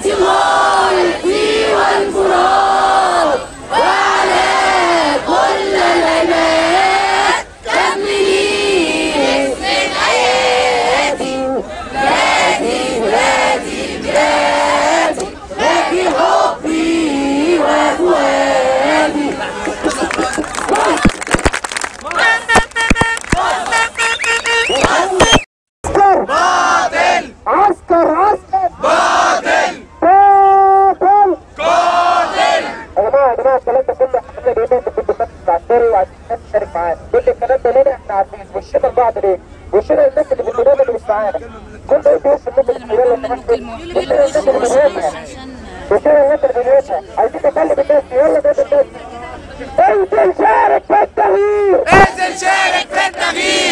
الملك والفرات وعلى كل العباد كملي اسم حياتي بلادي بلادي بلادي لك حبي وفؤادي. عسكر عسكر باطل باطل قاتل. يا جماعه الكلام ده كله احنا جايبين في الدفاع العسكري وعايزين الناس تشارك معانا. كل الكلام ده ليه احنا عارفين وشنا لبعض ليه؟ وشنا للناس اللي في البلاد اللي مش معانا. كل ده يوش الناس اللي في البلاد اللي وشنا للناس اللي بنقولها وشنا للناس اللي بنقولها. عايزين نكلم الناس يلا نادي الناس انزل شارك في التغيير. انزل شارك في التغيير.